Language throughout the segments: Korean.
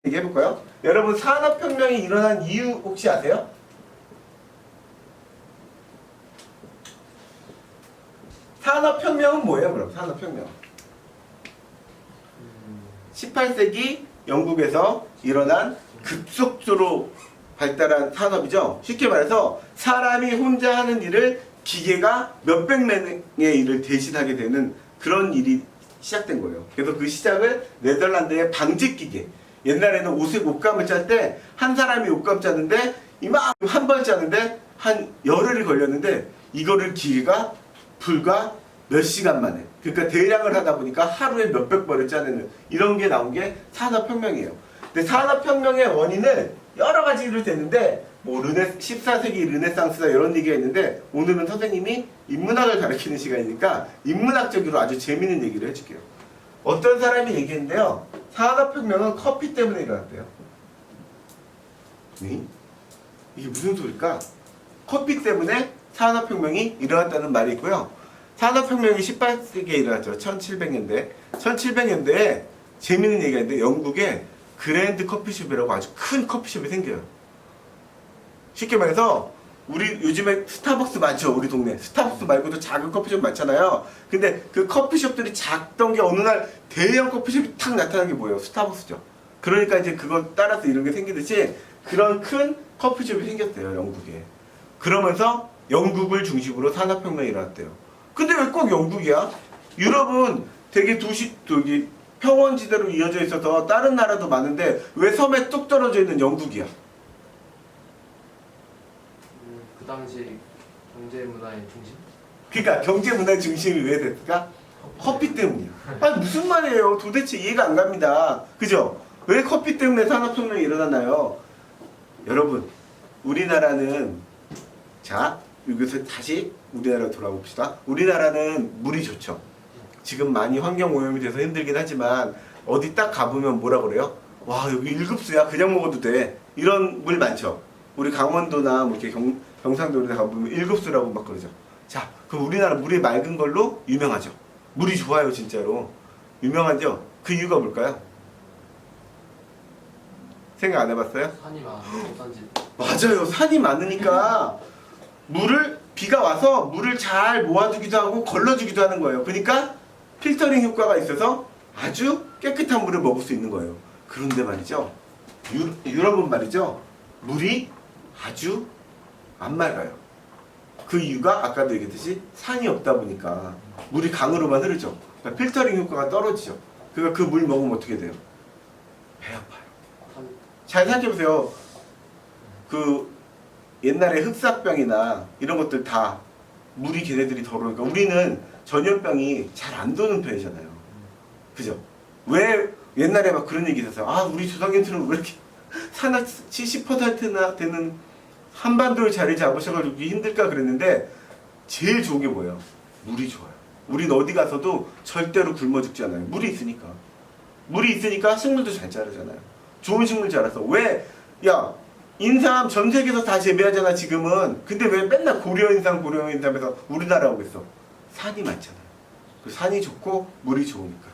얘기해볼까요? 여러분 산업혁명이 일어난 이유 혹시 아세요? 산업혁명은 뭐예요 그럼? 산업혁명 18세기 영국에서 일어난 급속도로 발달한 산업이죠. 쉽게 말해서 사람이 혼자 하는 일을 기계가 몇백 명의 일을 대신하게 되는 그런 일이 시작된 거예요. 그래서 그 시작을 네덜란드의 방직기계, 옛날에는 옷감을 짤 때 한 사람이 옷감 짜는데 이만큼 한 번 짜는데 한 열흘이 걸렸는데 이거를 기계가 불과 몇 시간 만에, 그러니까 대량을 하다 보니까 하루에 몇백 벌을 짜내는 이런 게 나온 게 산업혁명이에요. 근데 산업혁명의 원인은 여러 가지로 되는데 뭐 14세기 르네상스다 이런 얘기가 있는데 오늘은 선생님이 인문학을 가르치는 시간이니까 인문학적으로 아주 재밌는 얘기를 해줄게요. 어떤 사람이 얘기했는데요. 산업혁명은 커피 때문에 일어났대요. 네? 이게 무슨 소리일까? 커피 때문에 산업혁명이 일어났다는 말이 있고요. 산업혁명이 18세기에 일어났죠. 1700년대. 1700년대에 재밌는 얘기가 있는데 영국에 그랜드 커피숍이라고 아주 큰 커피숍이 생겨요. 쉽게 말해서 우리 요즘에 스타벅스 많죠. 우리 동네 스타벅스 말고도 작은 커피숍 많잖아요. 근데 그 커피숍들이 작던 게 어느 날 대형 커피숍이 탁 나타난 게 뭐예요? 스타벅스죠. 그러니까 이제 그거 따라서 이런 게 생기듯이 그런 큰 커피숍이 생겼대요. 영국에. 그러면서 영국을 중심으로 산업혁명이 일어났대요. 근데 왜 꼭 영국이야? 유럽은 되게 여기 평원지대로 이어져 있어서 다른 나라도 많은데 왜 섬에 뚝 떨어져 있는 영국이야? 그 당시 경제 문화의 중심? 그러니까 경제 문화의 중심이 왜 됐을까? 커피 때문이야. 아니 무슨 말이에요? 도대체 이해가 안 갑니다. 그죠? 왜 커피 때문에 산업혁명이 일어났나요? 여러분, 우리나라는 자 여기서 다시 우리나라로 돌아봅시다. 우리나라는 물이 좋죠. 지금 많이 환경오염이 돼서 힘들긴 하지만 어디 딱 가보면 뭐라 그래요? 와 여기 1급수야 그냥 먹어도 돼. 이런 물 많죠. 우리 강원도나 뭐 이렇게 경상도 이런 데 가보면 1급수라고 막 그러죠. 자 그럼 우리나라 물이 맑은 걸로 유명하죠. 물이 좋아요 진짜로. 유명하죠. 그 이유가 뭘까요? 생각 안 해봤어요? 산이 많아서 산지. 맞아요. 산이 많으니까 비가 와서 물을 잘 모아두기도 하고 걸러주기도 하는 거예요. 그러니까 필터링 효과가 있어서 아주 깨끗한 물을 먹을 수 있는 거예요. 그런데 말이죠. 유럽은 말이죠. 물이 아주 안 맑아요. 그 이유가 아까도 얘기했듯이 산이 없다 보니까 물이 강으로만 흐르죠. 그러니까 필터링 효과가 떨어지죠. 그러니까 그 물 먹으면 어떻게 돼요? 배 아파요. 잘 생각해보세요. 그 옛날에 흑사병이나 이런 것들 다 물이 걔네들이 더러우니까 우리는 전염병이 잘 안 도는 편이잖아요. 그죠? 왜 옛날에 막 그런 얘기 있었어요. 아 우리 조상님들은 왜 이렇게 산악 70%나 되는 한반도를 자리 잡으셔가지고 힘들까 그랬는데 제일 좋은 게 뭐예요? 물이 좋아요. 우린 어디 가서도 절대로 굶어 죽지 않아요. 물이 있으니까. 물이 있으니까 식물도 잘 자라잖아요. 좋은 식물 자라서. 왜? 야 인삼 전 세계에서 다 재배하잖아 지금은. 근데 왜 맨날 고려인삼에서 우리나라 오고 있어? 산이 많잖아요. 그 산이 좋고 물이 좋으니까.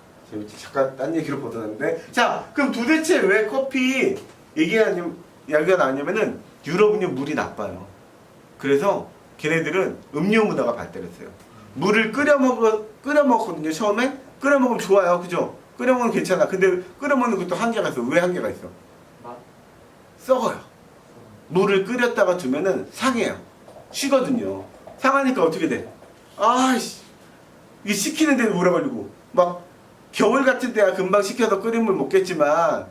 잠깐 딴 얘기로 벗어났는데 자 그럼 도대체 왜 커피 얘기가 나왔냐면은 유럽은요 물이 나빠요. 그래서 걔네들은 음료 문화가 발달했어요. 물을 끓여 먹거든요. 처음에 끓여 먹으면 좋아요. 그죠? 끓여 먹으면 괜찮아. 근데 끓여 먹는 것도 한계가 있어. 왜 한계가 있어? 썩어요. 물을 끓였다가 두면은 상해요. 쉬거든요. 상하니까 어떻게 돼? 아이씨 이게 식히는 데는 오래 걸리고 막 겨울 같은 때야 금방 식혀서 끓인 물 먹겠지만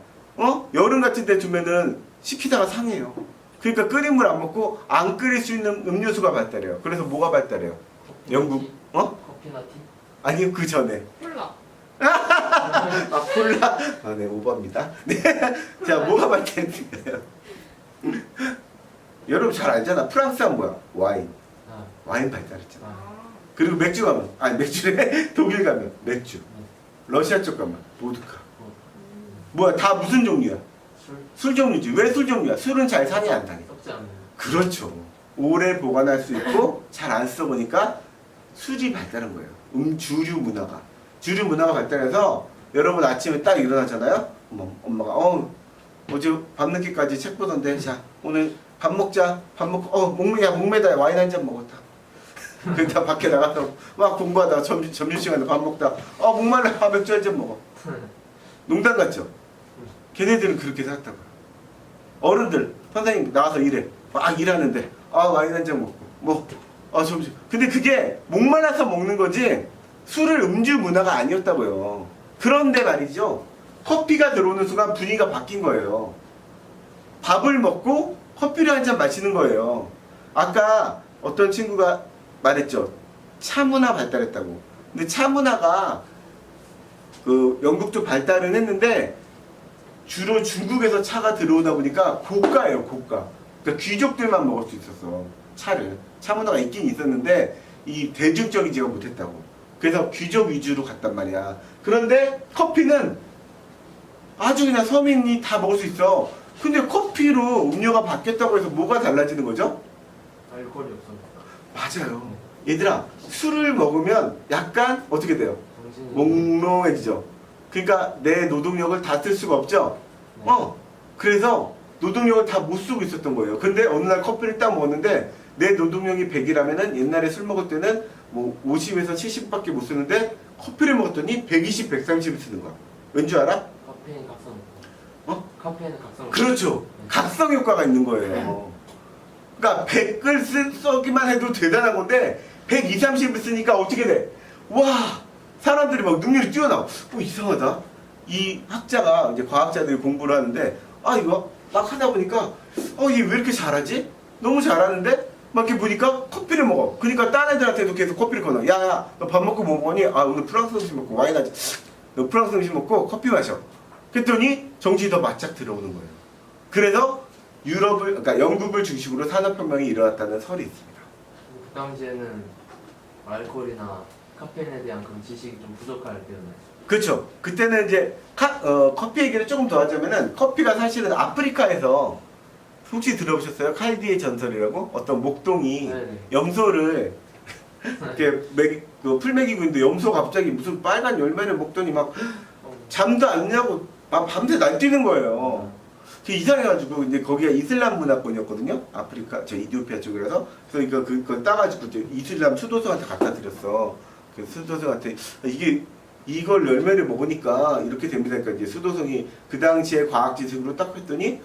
여름 같은 때 두면은 식히다가 상해요. 그러니까 끓인 물 안 먹고 안 끓일 수 있는 음료수가 발달해요. 그래서 뭐가 발달해요? 영국 커피나 티? 아니요 그 전에 콜라. 아 콜라? 네 오버입니다. 네. 자 뭐가 발달했을까요? 여러분 잘 알잖아. 프랑스 하면 뭐야? 와인. 와인 발달했잖아. 그리고 맥주 가면 맥주래 독일 가면 맥주. 러시아 쪽 가면 보드카. 뭐야 다 무슨 종류야? 술 종류지. 왜 술 종류야? 술은 잘 상해 안 상해? 썩지 않는. 그렇죠. 오래 보관할 수 있고 잘 안 써보니까 술이 발달한 거예요. 주류 문화가 발달해서 여러분 아침에 딱 일어나잖아요. 엄마가 어제 밤늦게까지 책 보던데 자 오늘 밥 먹자. 밥 먹고 목매다 와인 한 잔 먹었다. 그다 밖에 나가서 막 공부하다가 점심시간에 밥 먹다 목말라 맥주 한 잔 먹어. 농담 같죠? 걔네들은 그렇게 살았다고요. 어른들 선생님 나와서 일해 막 일하는데 와인 한 잔 먹고 점심 근데 그게 목말라서 먹는 거지 술을 음주 문화가 아니었다고요. 그런데 말이죠 커피가 들어오는 순간 분위기가 바뀐 거예요. 밥을 먹고 커피를 한 잔 마시는 거예요. 아까 어떤 친구가 말했죠. 차 문화 발달했다고. 근데 차 문화가 그 영국도 발달은 했는데 주로 중국에서 차가 들어오다 보니까 고가예요, 고가. 그러니까 귀족들만 먹을 수 있었어, 차를. 차 문화가 있긴 있었는데 이 대중적이지가 못했다고. 그래서 귀족 위주로 갔단 말이야. 그런데 커피는 아주 그냥 서민이 다 먹을 수 있어. 근데 커피로 음료가 바뀌었다고 해서 뭐가 달라지는 거죠? 알코올이 없어. 맞아요. 얘들아, 술을 먹으면 약간 어떻게 돼요? 정신이 몽롱해지죠. 그러니까 내 노동력을 다 쓸 수가 없죠. 네. 그래서 노동력을 다 못 쓰고 있었던 거예요. 근데 어느 날 커피를 딱 먹었는데 내 노동력이 100이라면은 옛날에 술 먹을 때는 뭐 50에서 70밖에 못 쓰는데 커피를 먹었더니 120, 130을 쓰는 거야. 왠 줄 알아? 카페인 각성. 카페인은 각성. 그렇죠. 각성 효과가 있는 거예요. 그러니까 100을 쓰기만 해도 대단한 건데 120, 30을 쓰니까 어떻게 돼? 와! 사람들이 막 능력이 뛰어나와. 이상하다. 이 학자가 이제 과학자들이 공부를 하는데 이거 막 하다 보니까 얘 왜 이렇게 잘하지? 너무 잘하는데 막 이렇게 보니까 커피를 먹어. 그러니까 딴 애들한테도 계속 커피를 권해. 야야, 너 밥 먹고 뭐 먹니? 오늘 프랑스 음식 먹고 와인 하지. 너 프랑스 음식 먹고 커피 마셔. 그랬더니 정신이 더 바짝 들어오는 거예요. 그래서 그러니까 영국을 중심으로 산업혁명이 일어났다는 설이 있습니다. 그 당시에는 알코올이나 카페인에 대한 그런 지식이 좀 부족할 때였나요? 그렇죠. 그때는 이제 커피 얘기를 조금 더 하자면은 커피가 사실은 아프리카에서 혹시 들어보셨어요? 칼디의 전설이라고? 어떤 목동이 네네. 염소를 이렇게 풀 먹이고 있는데 염소가 갑자기 무슨 빨간 열매를 먹더니 막 잠도 안 자고 밤새 날뛰는 거예요. 그게 이상해가지고 이제 거기가 이슬람 문화권이었거든요. 아프리카 저 이디오피아 쪽이라서 그래서 그걸 따가지고 이제 이슬람 수도승한테 갖다 드렸어. 그 수도승한테 이걸 열매를 먹으니까 이렇게 됩니다. 그러니까 이제 수도승이 그 당시에 과학 지식으로 딱 했더니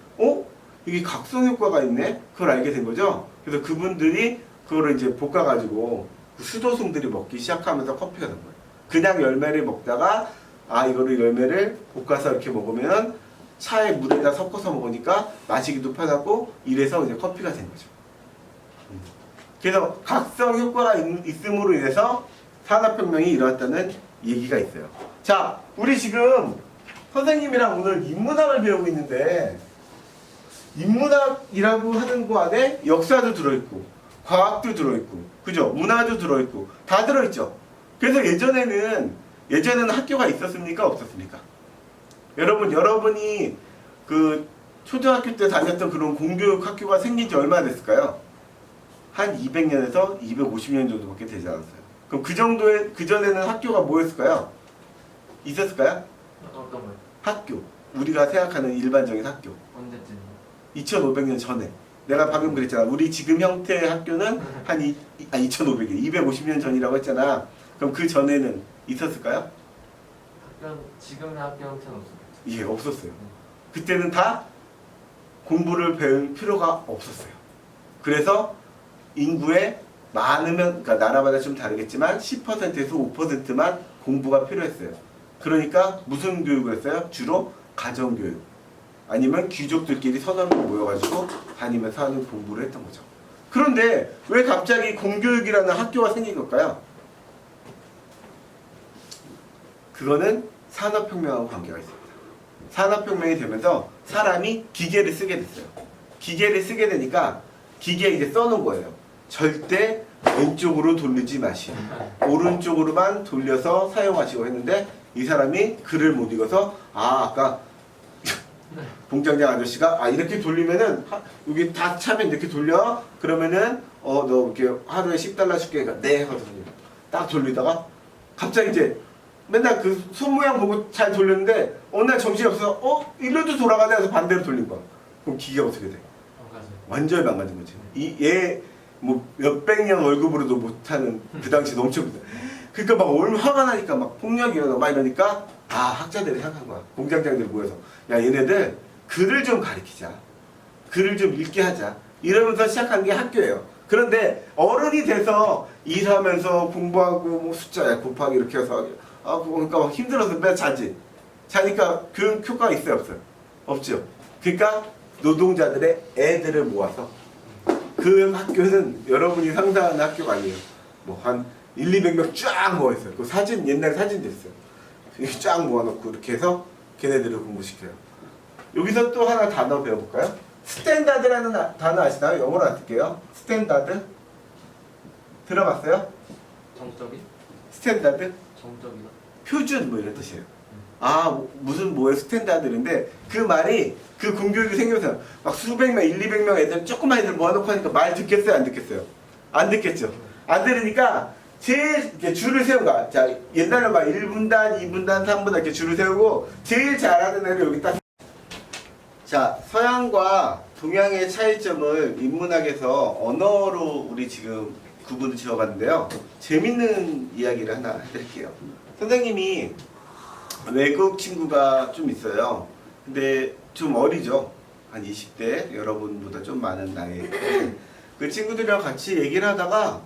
이게 각성 효과가 있네. 그걸 알게 된 거죠. 그래서 그분들이 그거를 이제 볶아가지고 그 수도승들이 먹기 시작하면서 커피가 된 거예요. 그냥 열매를 먹다가 이거를 열매를 볶아서 이렇게 먹으면 차에 물에다 섞어서 먹으니까 마시기도 편하고 이래서 이제 커피가 된 거죠. 그래서 각성 효과가 있음으로 인해서 산업혁명이 일어났다는 얘기가 있어요. 자, 우리 지금 선생님이랑 오늘 인문학을 배우고 있는데 인문학이라고 하는 거 안에 역사도 들어있고 과학도 들어있고 그죠? 문화도 들어있고 다 들어있죠. 그래서 예전에는 학교가 있었습니까? 없었습니까? 여러분이 그 초등학교 때 다녔던 그런 공교육 학교가 생긴 지 얼마나 됐을까요? 한 200년에서 250년 정도밖에 되지 않았어요. 그럼 그전에는 학교가 뭐였을까요? 있었을까요? 어떤 거요? 학교. 우리가 생각하는 일반적인 학교. 언제쯤? 2500년 전에. 내가 방금 그랬잖아. 우리 지금 형태의 학교는 한 2500년, 250년 전이라고 했잖아. 그럼 그 전에는 있었을까요? 지금의 학교 형태는 없었겠죠. 예, 없었어요. 그때는 다 공부를 배울 필요가 없었어요. 그래서 인구의 많으면, 그러니까 나라마다 좀 다르겠지만 10%에서 5%만 공부가 필요했어요. 그러니까 무슨 교육을 했어요? 주로 가정교육. 아니면 귀족들끼리 서너로 모여가지고 다니면서 하는 공부를 했던 거죠. 그런데 왜 갑자기 공교육이라는 학교가 생긴 걸까요? 그거는 산업혁명하고 관계가 있습니다. 산업혁명이 되면서 사람이 기계를 쓰게 됐어요. 기계를 쓰게 되니까 기계에 이제 써놓은 거예요. 절대 왼쪽으로 돌리지 마시오. 오른쪽으로만 돌려서 사용하시고 했는데 이 사람이 글을 못 읽어서 아까 봉장장 아저씨가 이렇게 돌리면은 여기 다 차면 이렇게 돌려 그러면은 너 이렇게 하루에 $10 줄게. 네 하거든요. 딱 돌리다가 갑자기 이제 맨날 그 손 모양 보고 잘 돌렸는데 어느 날 정신이 없어서 이리로 돌아가자 해서 반대로 돌린 거야. 그럼 기계가 어떻게 돼? 완전히 망가진 거지. 얘 뭐 몇백 년 월급으로도 못하는 그 당시 넘쳐보다. 그러니까 막 얼마 화가 나니까 막 폭력이 일어나 막 이러니까 학자들이 생각한 거야. 공장장들이 모여서 야 얘네들 글을 좀 가르치자. 글을 좀 읽게 하자. 이러면서 시작한 게 학교예요. 그런데 어른이 돼서 일하면서 공부하고 뭐 숫자 곱하기 이렇게 해서 그러니까 막 힘들어서 매 자지. 자니까 그 효과가 있어요 없어요? 없죠. 그러니까 노동자들의 애들을 모아서 그 학교는 여러분이 상상하는 학교가 아니에요. 뭐 한 200명 쫙 모아있어요. 그 사진 옛날 사진도 있어요. 쫙 모아놓고 이렇게 해서 걔네들을 공부시켜요. 여기서 또 하나 단어 배워볼까요? 스탠다드라는 단어 아시나요? 영어로 안 쓸게요. 스탠다드 들어봤어요? 정적인? 스탠다드? 정적이다. 표준 뭐 이런 뜻이에요. 무슨 뭐예요 스탠다드인데 그 말이 그 공교육이 생기면서 막 수백 명, 200명 애들 조그만 애들 모아놓고 하니까 말 듣겠어요? 안 듣겠어요? 안 듣겠죠. 안 들으니까 제일 이렇게 줄을 세운 거야. 자 옛날에 막 1분단, 2분단, 3분단 이렇게 줄을 세우고 제일 잘하는 애를 여기 딱. 자 서양과 동양의 차이점을 인문학에서 언어로 우리 지금 구분을 지어봤는데요. 재밌는 이야기를 하나 해드릴게요. 선생님이 외국 친구가 좀 있어요. 근데 좀 어리죠. 한 20대 여러분보다 좀 많은 나이. 그 친구들이랑 같이 얘기를 하다가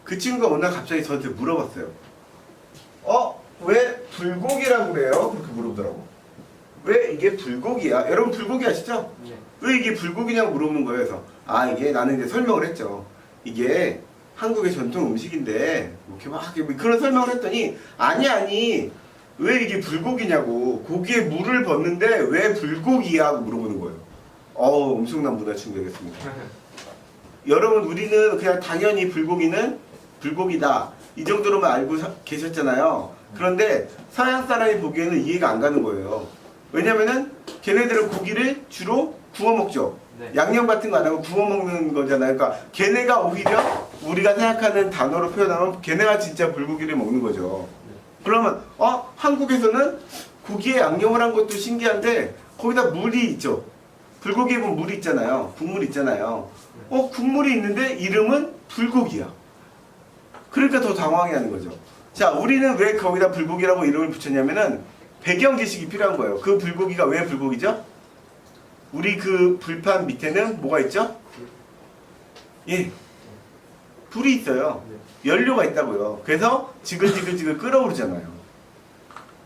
그 친구가 어느 날 갑자기 저한테 물어봤어요. 왜 불고기라고 그래요? 그렇게 물어보더라고. 왜 이게 불고기야? 여러분 불고기 아시죠? 네. 왜 이게 불고기냐고 물어보는 거예요. 그래서 이게 나는 이제 설명을 했죠. 이게 한국의 전통 음식인데 이렇게 막 그런 설명을 했더니 아니 왜 이게 불고기냐고. 고기에 물을 벗는데 왜 불고기야? 하고 물어보는 거예요. 엄청난 문화 충격이었습니다. 여러분 우리는 그냥 당연히 불고기는 불고기다 이 정도로만 알고 계셨잖아요. 그런데 서양 사람이 보기에는 이해가 안 가는 거예요. 왜냐면은 걔네들은 고기를 주로 구워 먹죠. 네. 양념 같은 거 안 하고 구워 먹는 거잖아요. 그러니까 걔네가 오히려 우리가 생각하는 단어로 표현하면 걔네가 진짜 불고기를 먹는 거죠. 그러면 한국에서는 고기에 양념을 한 것도 신기한데 거기다 물이 있죠. 불고기에 보면 물이 있잖아요. 국물 있잖아요. 국물이 있는데 이름은 불고기야. 그러니까 더 당황해하는 거죠. 자, 우리는 왜 거기다 불고기라고 이름을 붙였냐면은 배경 지식이 필요한 거예요. 그 불고기가 왜 불고기죠? 우리 그 불판 밑에는 뭐가 있죠? 예, 불이 있어요. 연료가 있다고요. 그래서 지글지글 끓어오르잖아요.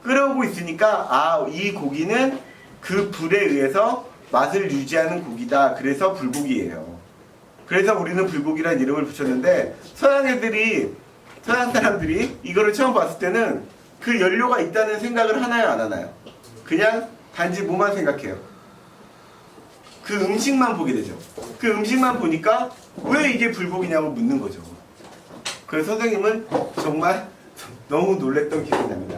끓어오고 있으니까 이 고기는 그 불에 의해서 맛을 유지하는 고기다. 그래서 불고기예요. 그래서 우리는 불고기라는 이름을 붙였는데 서양 사람들이 이거를 처음 봤을 때는 그 연료가 있다는 생각을 하나요 안 하나요? 그냥 단지 뭐만 생각해요? 그 음식만 보게 되죠. 그 음식만 보니까 왜 이게 불고기냐고 묻는 거죠. 그래서 선생님은 정말 너무 놀랬던 기억이 납니다.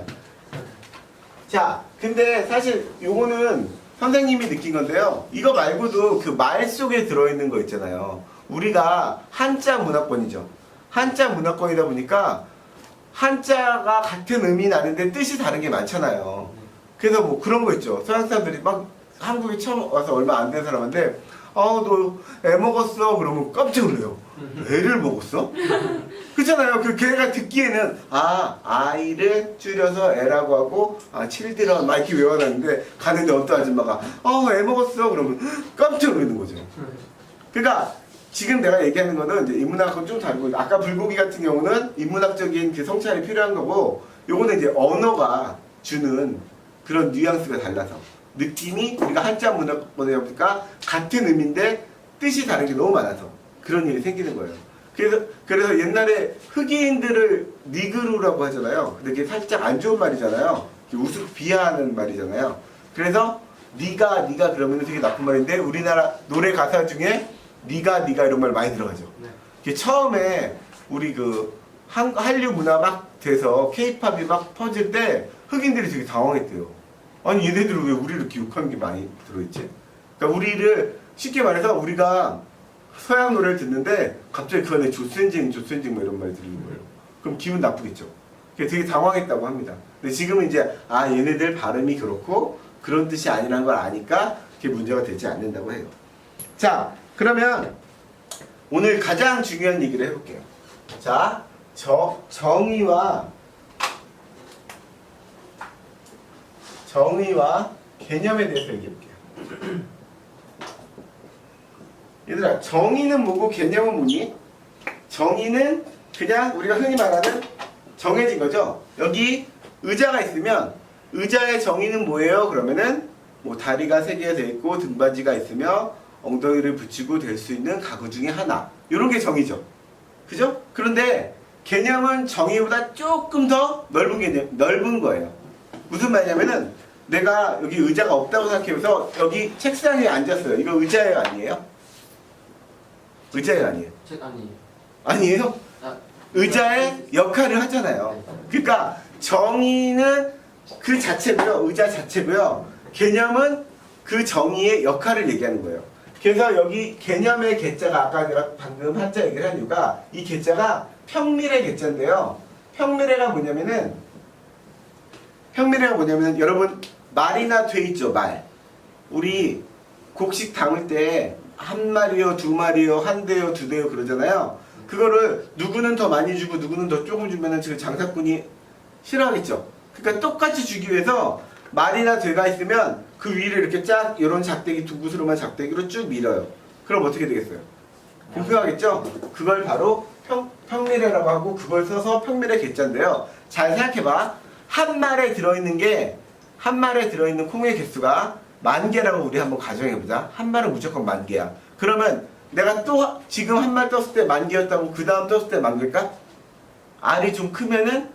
자, 근데 사실 요거는 선생님이 느낀 건데요. 이거 말고도 그 말 속에 들어있는 거 있잖아요. 우리가 한자 문화권이죠. 한자 문화권이다 보니까 한자가 같은 의미 나는데 뜻이 다른 게 많잖아요. 그래서 뭐 그런 거 있죠. 서양 사람들이 막 한국에 처음 와서 얼마 안 된 사람한테 너 애 먹었어? 그러면 깜짝 놀래요. 애를 먹었어? 그렇잖아요. 그 걔가 듣기에는 아이를 줄여서 애라고 하고 children 막 이렇게 외워놨는데 가는데 어떤 아줌마가 애 먹었어? 그러면 깜짝 놀라는 거죠. 그러니까 지금 내가 얘기하는 거는 이제 인문학하고는 좀 다르고 아까 불고기 같은 경우는 인문학적인 그 성찰이 필요한 거고 요거는 이제 언어가 주는 그런 뉘앙스가 달라서 느낌이 우리가 한자 문화권이다 보니까 같은 의미인데 뜻이 다른 게 너무 많아서 그런 일이 생기는 거예요. 그래서 옛날에 흑인들을 니그루라고 하잖아요. 근데 그게 살짝 안 좋은 말이잖아요. 우습게 비하하는 말이잖아요. 그래서 니가 그러면 되게 나쁜 말인데 우리나라 노래 가사 중에 니가 이런 말 많이 들어가죠. 네. 처음에 우리 그 한류 문화 막 돼서 케이팝이 막 퍼질 때 흑인들이 되게 당황했대요. 아니 얘네들은 왜 우리를 이렇게 욕하는 게 많이 들어있지? 그러니까 우리를 쉽게 말해서 우리가 서양 노래를 듣는데 갑자기 그 안에 조센징 뭐 이런 말이 들리는 거예요. 그럼 기분 나쁘겠죠. 되게 당황했다고 합니다. 근데 지금은 이제 아 얘네들 발음이 그렇고 그런 뜻이 아니라는 걸 아니까 그게 문제가 되지 않는다고 해요. 자, 그러면 오늘 가장 중요한 얘기를 해볼게요. 자, 정의와 개념에 대해서 얘기해볼게요. 얘들아, 정의는 뭐고 개념은 뭐니? 정의는 그냥 우리가 흔히 말하는 정해진 거죠. 여기 의자가 있으면 의자의 정의는 뭐예요? 그러면은 뭐 다리가 3개가 돼 있고 등받이가 있으며 엉덩이를 붙이고 될 수 있는 가구 중에 하나. 이런 게 정의죠. 그죠? 그런데 개념은 정의보다 조금 더 넓은 거예요. 무슨 말이냐면은 내가 여기 의자가 없다고 생각해서 여기 책상 위에 앉았어요. 이거 의자예요, 아니에요? 의자예요, 아니에요? 책 아니. 아니에요? 아, 의자의 역할을 하잖아요. 그러니까 정의는 그 자체고요. 의자 자체고요. 개념은 그 정의의 역할을 얘기하는 거예요. 그래서 여기 개념의 개자가 아까 내가 방금 한자 얘기를 한 이유가 이 개자가 평밀의 개자인데요. 평밀의가 뭐냐면은 여러분 말이나 돼 있죠, 말. 우리 곡식 담을 때 한 마리요, 두 마리요, 한 대요, 두 대요 그러잖아요. 그거를 누구는 더 많이 주고 누구는 더 조금 주면은 지금 장사꾼이 싫어하겠죠. 그러니까 똑같이 주기 위해서 말이나 되가 있으면 그 위를 이렇게 쫙 이런 작대기 두 구스름한 작대기로 쭉 밀어요. 그럼 어떻게 되겠어요? 공평하겠죠? 그걸 바로 평밀회라고 하고 그걸 써서 평밀의 개자인데요. 잘 생각해봐. 한 말에 들어있는 콩의 개수가 10,000개라고 우리 한번 가정해보자. 한 말은 무조건 10,000개야. 그러면 내가 또 지금 한 말 떴을 때 10,000개였다고 그 다음 떴을 때 10,000개일까? 알이 좀 크면은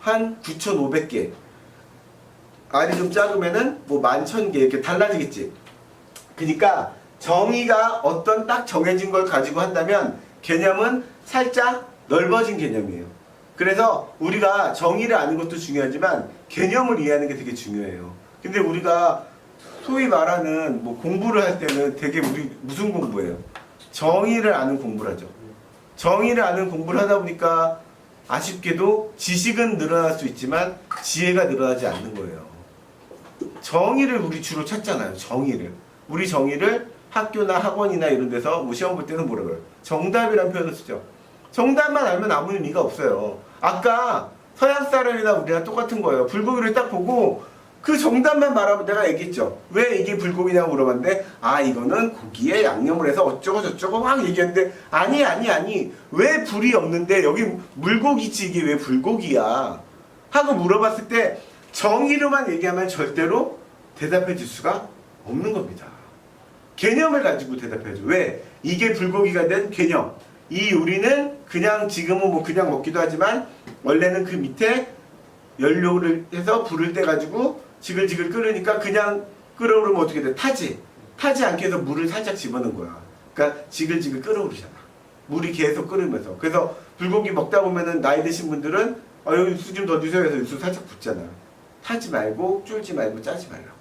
한 9,500개. 알이 좀 작으면은 뭐 11,000개 이렇게 달라지겠지. 그러니까 정의가 어떤 딱 정해진 걸 가지고 한다면 개념은 살짝 넓어진 개념이에요. 그래서 우리가 정의를 아는 것도 중요하지만 개념을 이해하는 게 되게 중요해요. 근데 우리가 소위 말하는 뭐 공부를 할 때는 되게 우리 무슨 공부예요? 정의를 아는 공부를 하죠. 정의를 아는 공부를 하다 보니까 아쉽게도 지식은 늘어날 수 있지만 지혜가 늘어나지 않는 거예요. 정의를 우리 주로 찾잖아요. 정의를. 우리 정의를 학교나 학원이나 이런 데서 뭐 시험 볼 때는 뭐라 그래요? 정답이라는 표현을 쓰죠. 정답만 알면 아무 의미가 없어요. 아까 서양 사람이나 우리랑 똑같은 거예요. 불고기를 딱 보고 그 정답만 말하면 내가 얘기했죠. 왜 이게 불고기냐고 물어봤는데 아 이거는 고기에 양념을 해서 어쩌고 저쩌고 막 얘기했는데 아니 왜 불이 없는데 여기 물고기지 이게 왜 불고기야 하고 물어봤을 때 정의로만 얘기하면 절대로 대답해 줄 수가 없는 겁니다. 개념을 가지고 대답해야죠. 왜? 이게 불고기가 된 개념. 이 요리는 그냥 지금은 뭐 그냥 먹기도 하지만 원래는 그 밑에 연료를 해서 불을 떼가지고 지글지글 끓으니까 그냥 끓어오르면 어떻게 돼? 타지 않게 해서 물을 살짝 집어넣은 거야. 그러니까 지글지글 끓어오르잖아. 물이 계속 끓으면서. 그래서 불고기 먹다 보면은 나이 드신 분들은 여기 육수 좀 더 주세요 해서 육수 살짝 붓잖아. 타지 말고 쫄지 말고 짜지 말라고.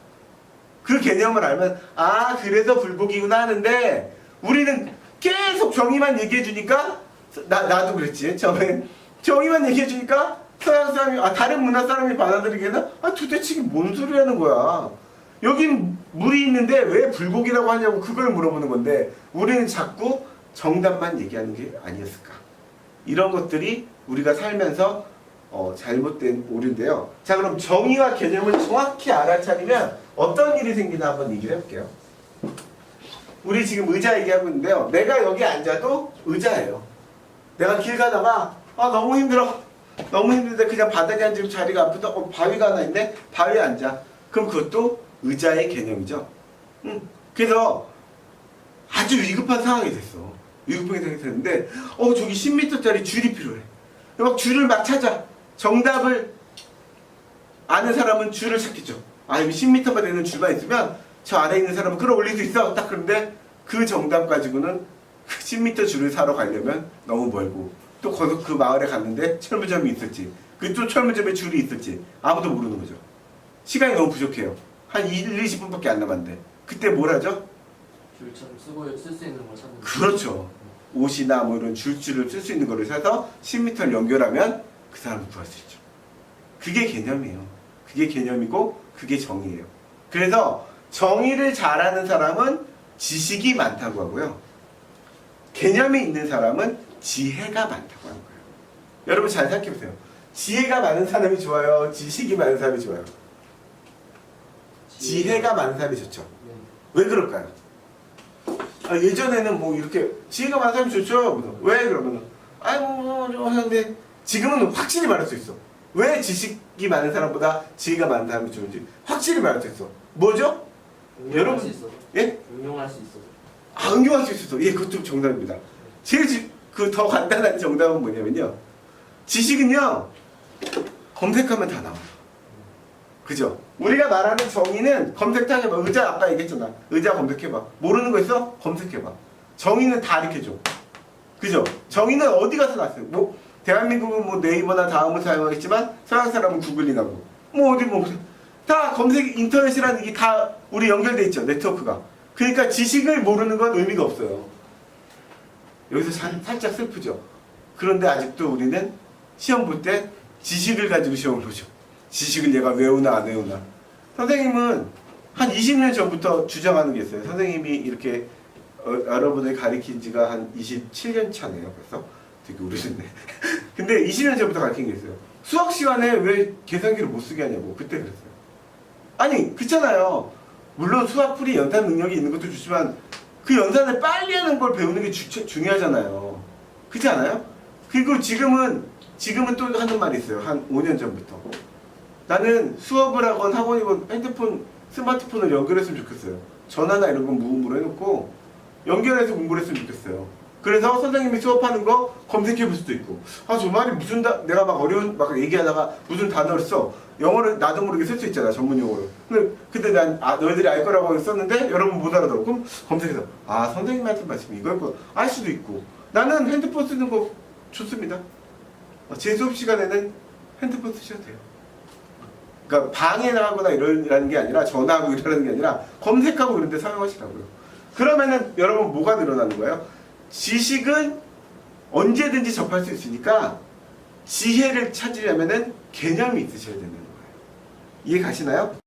그 개념을 알면 아 그래서 불고기구나 하는데 우리는 계속 정의만 얘기해 주니까 나도 그랬지. 처음엔 정의만 얘기해 주니까 서양 사람이 다른 문화 사람이 받아들이기에는 도대체 이게 뭔 소리 하는 거야. 여긴 물이 있는데 왜 불고기라고 하냐고 그걸 물어보는 건데 우리는 자꾸 정답만 얘기하는 게 아니었을까. 이런 것들이 우리가 살면서 잘못된 오류인데요. 자 그럼 정의와 개념을 정확히 알아차리면 어떤 일이 생기나 한번 얘기를 해볼게요. 우리 지금 의자 얘기하고 있는데요. 내가 여기 앉아도 의자예요. 내가 길 가다가 너무 힘든데 그냥 바닥에 앉으면 자리가 아프다. 바위가 하나 있네. 바위에 앉아. 그럼 그것도 의자의 개념이죠. 그래서 아주 위급한 상황이 됐어. 위급하게 됐는데 저기 10m짜리 줄이 필요해. 막 줄을 막 찾아. 정답을 아는 사람은 줄을 찾겠죠. 여기 10m가 되는 줄만 있으면 저 아래에 있는 사람은 끌어올릴 수 있어. 딱 그런데 그 정답 가지고는 10m 줄을 사러 가려면 너무 멀고 또 거기서 그 마을에 갔는데 철물점이 있었지. 그 또 철물점에 줄이 있었지. 아무도 모르는 거죠. 시간이 너무 부족해요. 한 20분밖에 안 남았는데 그때 뭘 하죠? 줄처럼 쓸 수 있는 걸 찾는 거죠. 그렇죠. 옷이나 뭐 이런 줄줄을 쓸 수 있는 거를 사서 10m를 연결하면 그 사람을 구할 수 있죠. 그게 개념이에요. 그게 개념이고 그게 정의예요. 그래서 정의를 잘하는 사람은 지식이 많다고 하고요. 개념이 있는 사람은 지혜가 많다고 하는 거예요. 여러분 잘 생각해보세요. 지혜가 많은 사람이 좋아요? 지식이 많은 사람이 좋아요? 지혜가 많은 사람이 좋죠. 네. 왜 그럴까요? 예전에는 뭐 이렇게 지혜가 많은 사람이 좋죠. 왜 그러면은 좀 하는데 지금은 확실히 말할 수 있어. 왜 지식이 많은 사람보다 지혜가 많은 사람이 좋은지 확실히 말할 수 있어. 뭐죠? 응용할 여러분, 수 있어서. 예? 응용할 수 있어서. 응용할 수 있어서. 예, 그것도 정답입니다. 제일 그 더 간단한 정답은 뭐냐면요. 지식은요 검색하면 다 나와요. 그죠? 우리가 말하는 정의는 검색하게 해봐. 의자 아까 얘기했잖아. 의자 검색해봐. 모르는 거 있어? 검색해봐. 정의는 다 이렇게 줘. 그죠? 정의는 어디 가서 났어요? 뭐 대한민국은 뭐 네이버나 다음을 사용하겠지만 서양 사람은 구글이나고 뭐 어디 뭐 다 검색 인터넷이라는 게 다 우리 연결돼 있죠. 네트워크가. 그러니까 지식을 모르는 건 의미가 없어요. 여기서 살짝 슬프죠. 그런데 아직도 우리는 시험 볼 때 지식을 가지고 시험을 보죠. 지식을 얘가 외우나 안 외우나. 선생님은 한 20년 전부터 주장하는 게 있어요. 선생님이 이렇게 여러분을 가르친 지가 한 27년 차네요. 벌써 되게 오래됐네. 근데 20년 전부터 가르친 게 있어요. 수학 시간에 왜 계산기를 못 쓰게 하냐고. 그때 그랬어요. 아니 그렇잖아요. 물론 수학풀이 연산 능력이 있는 것도 좋지만 그 연산을 빨리 하는 걸 배우는 게 중요하잖아요. 그렇지 않아요? 그리고 지금은 또 하는 말이 있어요. 한 5년 전부터. 나는 수업을 하건 학원이건 핸드폰, 스마트폰을 연결했으면 좋겠어요. 전화나 이런 건 무음으로 해놓고 연결해서 공부를 했으면 좋겠어요. 그래서 선생님이 수업하는 거 검색해 볼 수도 있고, 저 말이 무슨 내가 막 어려운 막 얘기하다가 무슨 단어를 써. 영어를 나도 모르게 쓸 수 있잖아, 전문 용어로. 근데 난 너희들이 알 거라고 썼는데 여러분 못 알아들어. 그럼 검색해서 선생님한테 말씀이 이거였고 알 수도 있고. 나는 핸드폰 쓰는 거 좋습니다. 제 수업 시간에는 핸드폰 쓰셔도 돼요. 그러니까 방해하거나 이러라는 게 아니라 전화하고 이러라는 게 아니라 검색하고 이런 데 사용하시라고요. 그러면은 여러분 뭐가 늘어나는 거예요? 지식은 언제든지 접할 수 있으니까 지혜를 찾으려면은 개념이 있으셔야 되는 거예요. 이해 가시나요?